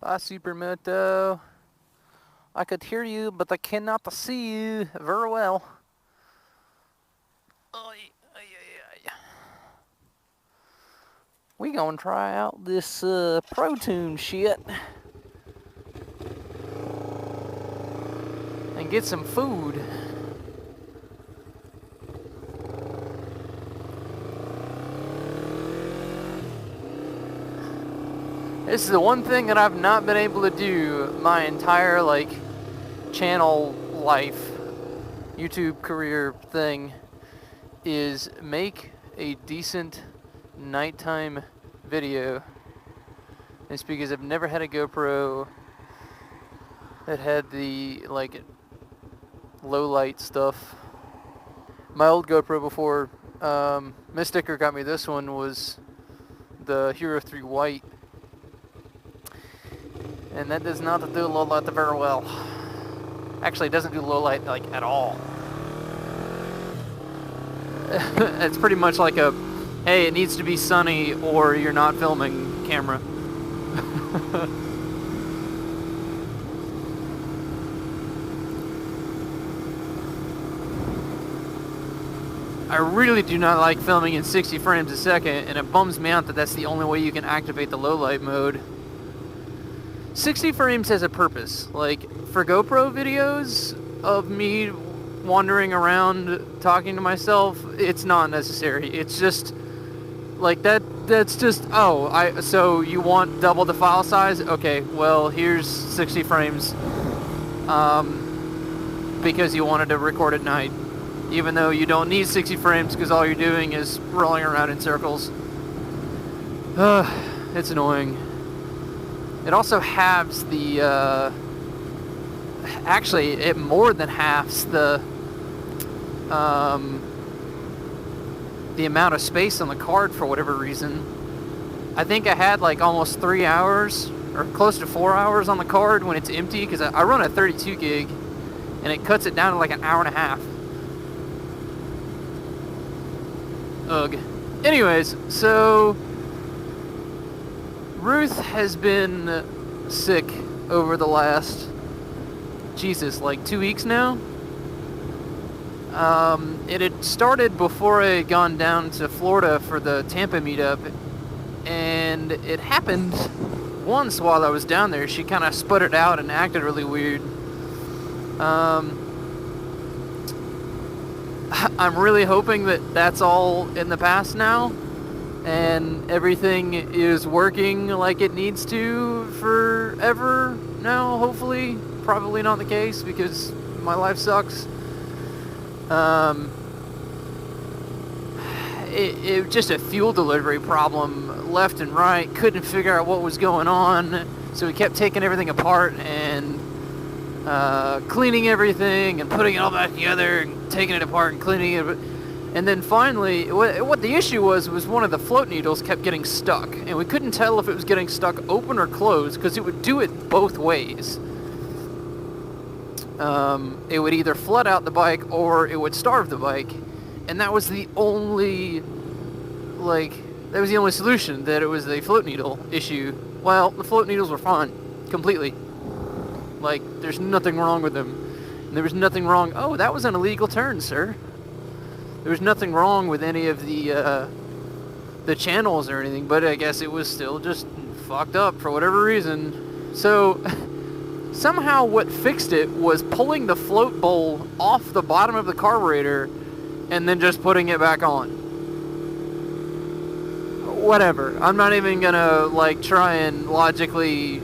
Hi, Supermoto. I could hear you, but I cannot see you very well. Oy, oy, oy, oy. We gonna try out this Pro Tune shit and get some food. This is the one thing that I've not been able to do my entire channel life, YouTube career thing, is make a decent nighttime video. It's because I've never had a GoPro that had the low light stuff. My old GoPro before Mysticker got me this one was the Hero 3 White, and that does not do low light very well. Actually, it doesn't do low light at all. It's pretty much like a, hey, it needs to be sunny or you're not filming camera. I really do not like filming in 60 frames a second, and it bums me out that that's the only way you can activate the low light mode. 60 frames has a purpose. Like, for GoPro videos of me wandering around talking to myself, it's not necessary. It's just like that's just, oh, so you want double the file size? Okay, well, here's 60 frames because you wanted to record at night, even though you don't need 60 frames because all you're doing is rolling around in circles. It's annoying. It also halves the actually, it more than halves the amount of space on the card for whatever reason. I think I had almost 3 hours or close to 4 hours on the card when it's empty, because I run a 32 gig and it cuts it down to an hour and a half. Ugh. Anyways, so Ruth has been sick over the last, 2 weeks now. It had started before I had gone down to Florida for the Tampa meetup, and it happened once while I was down there. She kind of sputtered out and acted really weird. I'm really hoping that that's all in the past now, and everything is working like it needs to forever now, hopefully. Probably not the case, because my life sucks. It just a fuel delivery problem left and right. Couldn't figure out what was going on, so we kept taking everything apart and cleaning everything and putting it all back together and taking it apart and cleaning it. And then finally, what the issue was one of the float needles kept getting stuck, and we couldn't tell if it was getting stuck open or closed, because it would do it both ways. It would either flood out the bike or it would starve the bike, and that was the only solution, that it was the float needle issue. Well, the float needles were fine, completely. There's nothing wrong with them. And there was nothing wrong. Oh, that was an illegal turn, sir. There was nothing wrong with any of the channels or anything, but I guess it was still just fucked up for whatever reason. So somehow what fixed it was pulling the float bowl off the bottom of the carburetor and then just putting it back on. Whatever. I'm not even gonna try and logically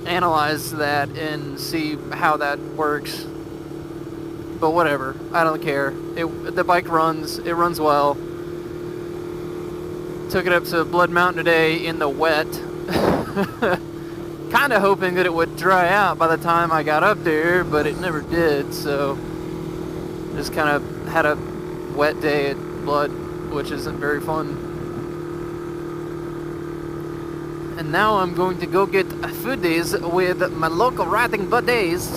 analyze that and see how that works. But whatever. I don't care. The bike runs. It runs well. Took it up to Blood Mountain today in the wet. Kind of hoping that it would dry out by the time I got up there, but it never did, so just kind of had a wet day at Blood, which isn't very fun. And now I'm going to go get foodies with my local riding buddies.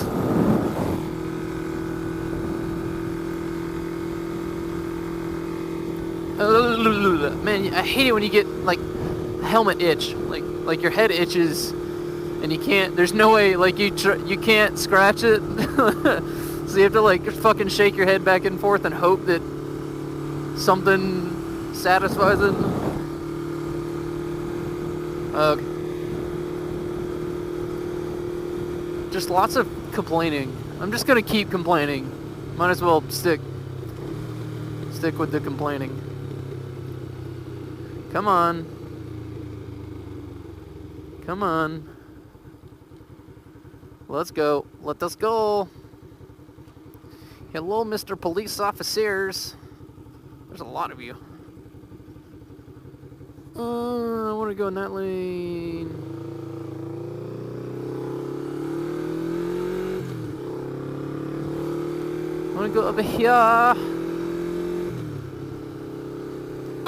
Man, I hate it when you get helmet itch, like your head itches and you can't. There's no way, like you can't scratch it. So you have to like fucking shake your head back and forth and hope that something satisfies it. Okay. Just lots of complaining. I'm just gonna keep complaining. Might as well stick with the complaining. Come on. Come on. Let's go. Let us go. Hello, Mr. Police Officers. There's a lot of you. I want to go in that lane. I want to go over here.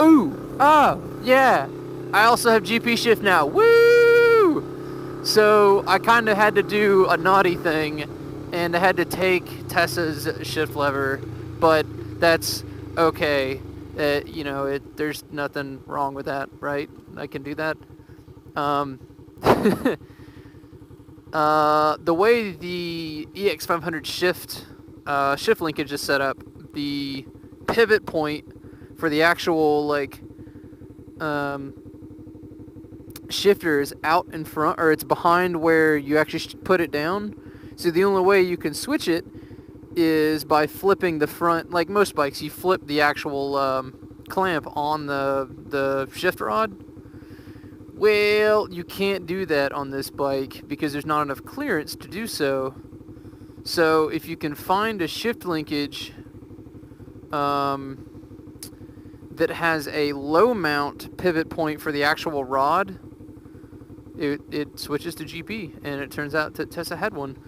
Ooh! Oh, yeah! I also have GP shift now. Woo! So I kind of had to do a naughty thing, and I had to take Tessa's shift lever, but that's okay. You know, there's nothing wrong with that, right? I can do that. The way the EX500 shift linkage is set up, the pivot point for the actual like shifter is out in front, or it's behind where you actually put it down. So the only way you can switch it is by flipping the front. Like most bikes, you flip the actual clamp on the shift rod. Well, you can't do that on this bike because there's not enough clearance to do so. So if you can find a shift linkage that has a low mount pivot point for the actual rod, it switches to GP, and it turns out that Tessa had one.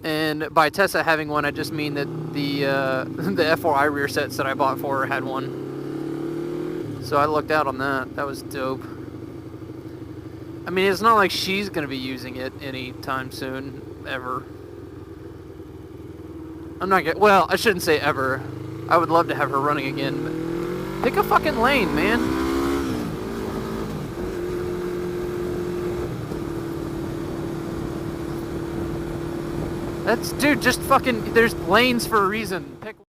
And by Tessa having one, I just mean that the F4i rear sets that I bought for her had one. So I lucked out on that. That was dope. I mean, it's not like she's going to be using it anytime soon, ever. I'm not getting... Well, I shouldn't say ever. I would love to have her running again, but... Pick a fucking lane, man. Dude, just fucking... There's lanes for a reason. Pick